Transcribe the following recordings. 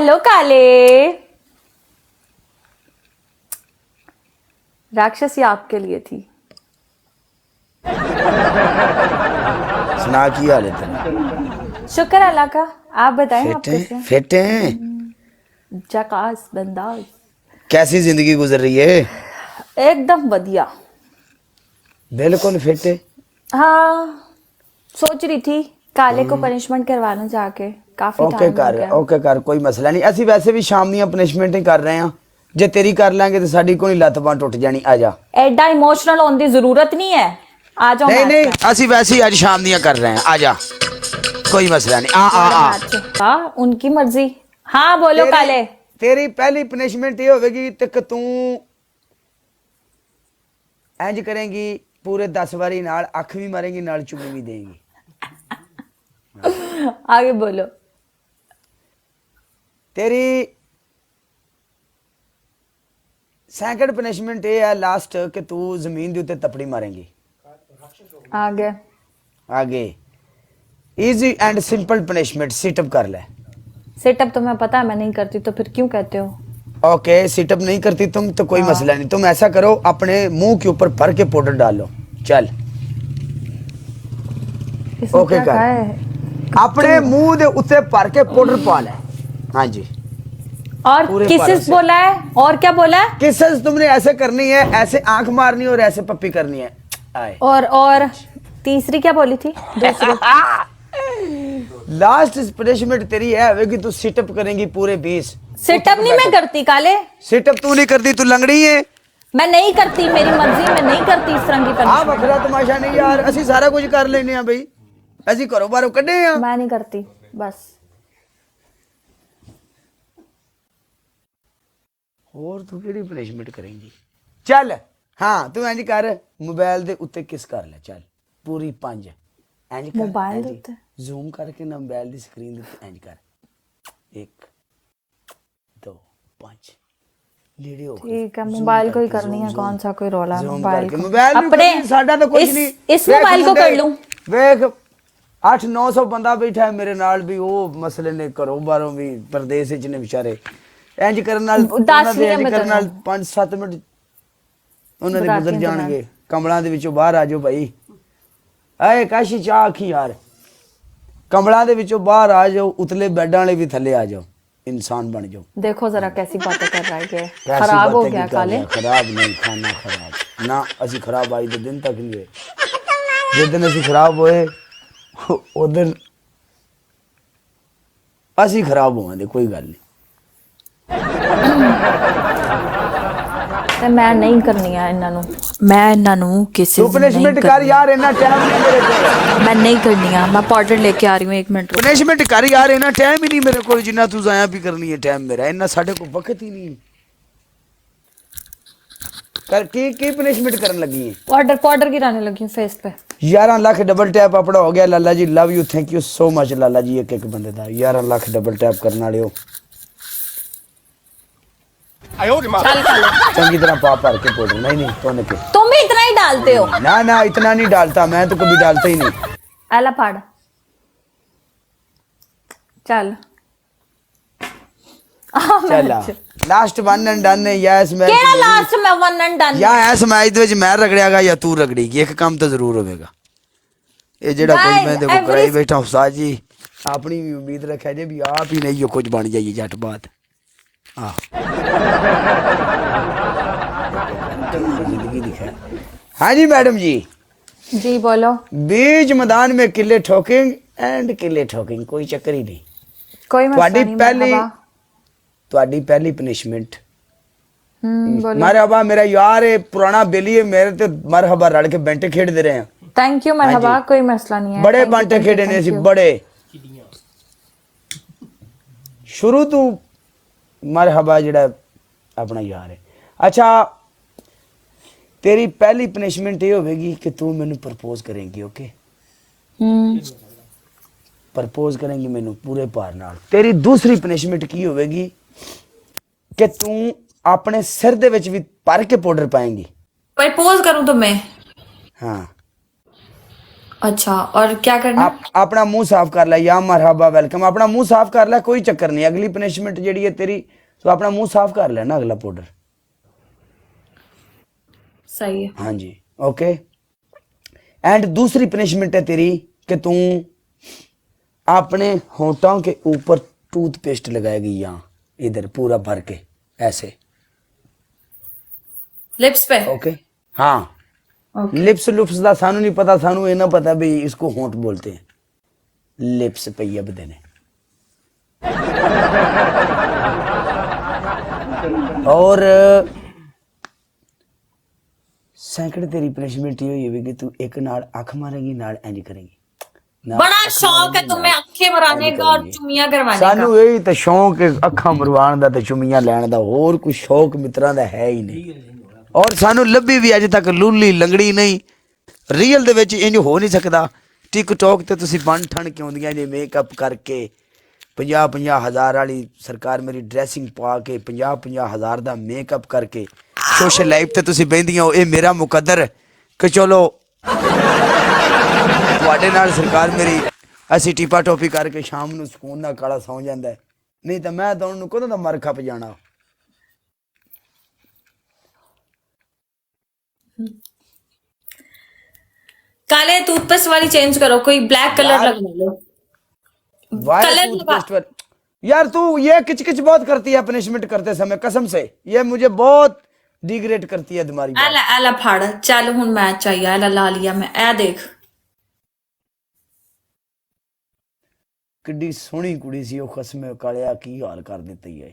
Hello काले। राक्षसी आपके लिए थी। सुना की हाल है तेरा? शुक्र अल्लाह का। आप बताएं, आप कैसे हैं? फिट हैं? जकास बंदाज। कैसी जिंदगी गुजर रही है? एकदम बढ़िया। बिल्कुल फिट है। हाँ, सोच रही थी काले को पनिशमेंट करवाना जाके। काफी ओके टाइम हो कर, गया। ओके कर, कोई मसला नहीं। ਅਸੀਂ ਵੈਸੇ ਵੀ ਸ਼ਾਮ ਦੀਆਂ ਪਨਿਸ਼ਮੈਂਟ ਹੀ ਕਰ ਰਹੇ ਹਾਂ। ਜੇ ਤੇਰੀ ਕਰ ਲਾਂਗੇ ਤੇ ਸਾਡੀ ਕੋਈ ਲੱਤ ਬਾਂਹ ਟੁੱਟ ਜਾਣੀ। ਆ ਜਾ। एडा इमोशनल होने की जरूरत नहीं है। आ जाओ नहीं मैच नहीं, में। ਅਸੀਂ ਵੈਸੇ ਹੀ ਅੱਜ ਸ਼ਾਮ ਦੀਆਂ ਕਰ ਰਹੇ ਹਾਂ। आ जा, कोई मसला नहीं। आ मैच। हाँ, उनकी मर्जी। हाँ बोलो काले। ਤੇਰੀ ਪਹਿਲੀ ਪਨਿਸ਼ਮੈਂਟ ਇਹ ਹੋਵੇਗੀ ਤੇ ਕਿ ਤੂੰ ਇੰਜ ਕਰੇਂਗੀ ਪੂਰੇ 10 ਵਾਰੀ ਨਾਲ ਅੱਖ ਵੀ ਮਾਰੇਂਗੀ ਨਾਲ ਚੁੰਮੀ ਵੀ ਦੇਂਗੀ। आगे बोलो। तेरी सैकंड पनिशमेंट ये है लास्ट कि तू जमीन के उत्ते तपड़ी मारेंगी। आगे। आगे easy and simple punishment, sit up कर ले। सेटअप तो मैं पता है मैं नहीं करती, तो फिर क्यों कहते हो? ओके, सिटअप नहीं करती तुम तो कोई हाँ। मसला नहीं। तुम ऐसा करो, अपने मुंह के ऊपर भर के पाउडर डाल लो। चल इसमें ओके क्या कर। कहा है? अपने मुंह के उत्ते भर के पाउडर पा ले। हाँ जी। और पूरे किसेस पारों से। बोला है? और क्या बोला है? किसेस तुमने ऐसे करनी है, ऐसे आंख मारनी है और ऐसे पप्पी करनी है। आए। और तीसरी क्या बोली थी? दूसरी। लास्ट पनिशमेंट तेरी है कि तू सिटअप करेंगी पूरे 20। सिटअप नहीं मैं करती काले। सिटअप तू नहीं करती, तू लंगड़ी है। मैं नहीं करती, मेरी मर्जी। मैं नहीं करती इस तरह की आ punishment। वखरा तमाशा नहीं यार, ਅਸੀਂ ਸਾਰਾ ਕੁਝ ਕਰ ਲੈਨੇ ਆ ਬਈ। ਅਸੀਂ ਘਰੋਂ ਬਾਹਰੋਂ ਕੱਢੇ ਆ। मैं नहीं करती बस। ਹੋਰ ਤੂੰ ਕਿਹੜੀ ਪਨਿਸ਼ਮੈਂਟ ਕਰੇਂਗੀ? ਚੱਲ ਹਾਂ, ਤੂੰ ਇੰਜ ਕਰ, ਮੋਬਾਈਲ ਦੇ ਉੱਤੇ ਕਿਸ ਕਰ ਲੈ। ਚੱਲ ਪੂਰੀ 5 ਇੰਜ ਕਰ। ਮੋਬਾਈਲ ਦੇ ਉੱਤੇ? ਜ਼ੂਮ ਕਰਕੇ ਨਾ ਮੋਬਾਈਲ ਦੀ ਸਕਰੀਨ ਦੇ ਉੱਤੇ ਇੰਜ ਕਰ। 1 2 5 लीडे हो। ठीक है, मोबाइल को ही करनी है। कौन सा कोई रोला है मोबाइल को? मोबाइल अपने साडा तो कुछ नहीं। इस मोबाइल को कर लूं। वेख 800-900 बंदा बैठा है मेरे नाल भी, वो मसले ने घरों बाहरों भी परदेस विच ने बेचारे। इंज करन नाल 5-7 मिनट ਉਹਨਾਂ ਦੇ ਗੁਜ਼ਰ ਜਾਣਗੇ। ਕਮਲਾਂ ਦੇ ਵਿੱਚੋਂ ਬਾਹਰ ਆ ਜਾਓ ਭਾਈ। ਆਏ ਕਾਸ਼ੀ ਚਾਹ ਆਖੀ ਯਾਰ, ਕਮਲਾਂ ਦੇ ਵਿੱਚੋਂ ਬਾਹਰ ਆ ਜਾਓ, ਉਤਲੇ ਬੈੱਡਾਂ ਵਾਲੇ ਵੀ ਥੱਲੇ ਆ ਜਾਓ, इंसान बन जाओ। देखो जरा कैसी बातें कर रहा है ये। खराब हो गया काले। खराब नहीं, खाना खराब ना। असी खराब आई तो दिन तक नहीं हुए। जिस दिन असी खराब होए उस दिन असी खराब होवांगे, कोई गल नहीं। ਤੇ ਮੈਂ ਨਹੀਂ ਕਰਨੀ ਆ ਇਹਨਾਂ ਨੂੰ। ਮੈਂ ਇਹਨਾਂ ਨੂੰ ਕਿਸੇ तू पनिशमेंट कर यार, इतना टाइम नहीं मेरे को। मैं नहीं करनी है। मैं पाउडर लेके आ रही हूँ, 1 मिनट। पनिशमेंट कर यार, इतना टाइम ही नहीं मेरे को जिन्ना तू जाया भी करनी है। टाइम मेरा इतना साडे को वक्त ही नहीं कर। की पनिशमेंट करन लगी है? पाउडर गिराने लगी हूँ फेस पे। 11 लाख डबल टैप अपना हो गया। Lala ji love you, thank you so much Lala ji. एक बंदे दा 11 लाख डबल टैप करने वाले हो। चल काले। चंगी तरह पा भर के पाउडर। नहीं तोने के तुम भी इतना ही डालते हो। ना इतना नहीं डालता मैं, तो कभी डालता ही नहीं। आला फाड़। चल चला लास्ट वन एंड डन है। यस मैं केड़ा लास्ट में 1 and done। या इस मैच ਦੇ ਵਿੱਚ ਮੈਂ ਰਗੜਿਆਗਾ ਜਾਂ ਤੂੰ ਰਗੜੀਗੀ, ਇੱਕ ਕੰਮ ਤਾਂ ਜ਼ਰੂਰ ਹੋਵੇਗਾ। ਇਹ ਜਿਹੜਾ ਕੋਈ ਮੈਂ ਦੇਖੋ ਕਰਾਈ ਬੈਠਾ ਉਸਤਾਦ ਜੀ, ਆਪਣੀ ਵੀ ਉਮੀਦ ਰੱਖਿਆ ਜੇ ਵੀ ਆਪ ਹੀ ਨਹੀਂ ਕੁਝ ਬਣ ਜਾਈਏ ਜੱਟ ਬਾਤ। जिंदगी दिखा। हाँ जी मैडम जी। जी बोलो। बीच मैदान में किले ठोकिंग एंड किले ठोकिंग, कोई चक्कर ही नहीं। कोई मसला नहीं। ਤੁਹਾਡੀ ਪਹਿਲੀ ਪਨਿਸ਼ਮੈਂਟ बोलो। मरहबा मेरा यार है, पुराना बेली है मेरे ते। मरहबा रल के बेंटे खेडते रहे हैं। थैंक यू मरहबा, कोई मसला नहीं है। बड़े बांटे खेडे ने सी, बड़े शुरू तो मरहबा जेड़ा अपना यार है। अच्छा तेरी पहली पनिशमेंट ये होगी कि तू मैनू प्रपोज करेंगी। ओके, प्रपोज करेंगी मैनू पूरे पार नाल। तेरी दूसरी पनिशमेंट की होगी कि तू अपने सिर दे विच भी भर के पाउडर पाएंगी। प्रपोज करूं तो मैं? हाँ। अच्छा, और क्या करना? अपना मुंह साफ कर ले, या मरहबा वेलकम, अपना मुंह साफ कर ले, कोई चक्कर नहीं। अगली पनिशमेंट जेडी है तेरी, तो अपना मुंह साफ कर लेना अगला पाउडर। सही है। हाँ जी, ओके। एंड दूसरी पनिशमेंट है तेरी कि तू अपने होठों के ऊपर टूथपेस्ट लगाएगी, यहाँ इधर पूरा भर के ऐसे, लिप्स पे? ओके। हाँ, ओके। लिप्स लुप्स का सानू नहीं पता, सानू ये ना पता भी इसको होंठ बोलते हैं, लिप्स पे अब देने। और सैकड़ तेरी पनिशमेंट ये हुई कि तू एक नाल अख मारेगी, नाल इंज करेगी। बड़ा शौक है तुम्हें अखे मराने का और चुम्मियां करवाने का। सानू यही तो शौक है, अखा मरवाण दा ते चुम्मियां लैण दा, होर कोई शौक मित्रां दा है ही नहीं। और सानू लभी भी अज तक लूली लंगड़ी नहीं, रीयल दे विच इंज हो नहीं सकदा। टिकटॉक ते तुसी बन ठण के आउंदियां जे मेकअप करके 50-50 हज़ार वाली सरकार मेरी ड्रेसिंग पा के 50-50 हज़ार दा मेकअप करके सोशल लाइफ ते तुसी बहिंदियां हो। ये मेरा मुकद्दर कि चलो ਤੁਹਾਡੇ ਨਾਲ ਸਰਕਾਰ ਮੇਰੀ ਅਸੀਂ ਟੀਪਾ ਟੋਪੀ ਕਰਕੇ ਸ਼ਾਮ ਨੂੰ ਸਕੂਨ ਨਾਲ ਕਾਲਾ ਸੌਂ ਜਾਂਦਾ ਹੈ, ਨਹੀਂ ਤਾਂ ਮੈਂ ਤਾਂ ਉਹਨੂੰ ਕਦੋਂ ਦਾ ਮਰ ਖੱਪ ਜਾਣਾ। काले टूथपेस्ट वाली चेंज करो, कोई ब्लैक कलर लगवा लो। कलर टूथपेस्ट पर यार तू ये किचकिच बहुत करती है पनिशमेंट करते समय, कसम से ये मुझे बहुत डिग्रेड करती है तुम्हारी बात। एला एला फाड़, चल हुन मैच चाहिए, एला ला लिया मैं, ए देख किड्डी सोहनी कुड़ी सी, ਉਹ ਖਸਮੇ ਕਾਲਿਆ ਕੀ ਹਾਲ ਕਰ ਦਿੱਤੀ ਹੈ।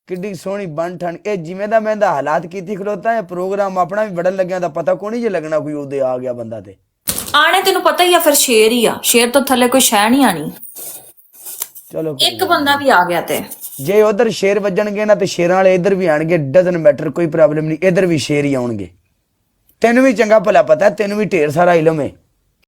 किड्डी सोहनी बन ठन, ये जिमें दा मैं दा हालात कीती खलोता है। प्रोग्राम अपना भी बड़न लग्या दा पता को नहीं जे लगना कोई उदे आ गया बंदा ते आने, तेन पता ही है फिर शेर ही आ, शेर तो थले कोई शह नहीं आनी। चलो एक बंदा भी आ गया ते जे उधर शेर वजणगे ना ते शेरां वाले इधर भी आणगे, डजन मैटर, कोई प्रॉब्लम नहीं, इधर भी शेर ही आउणगे। तेन भी चंगा भला पता है, तेन भी ढेर सारा इलम है।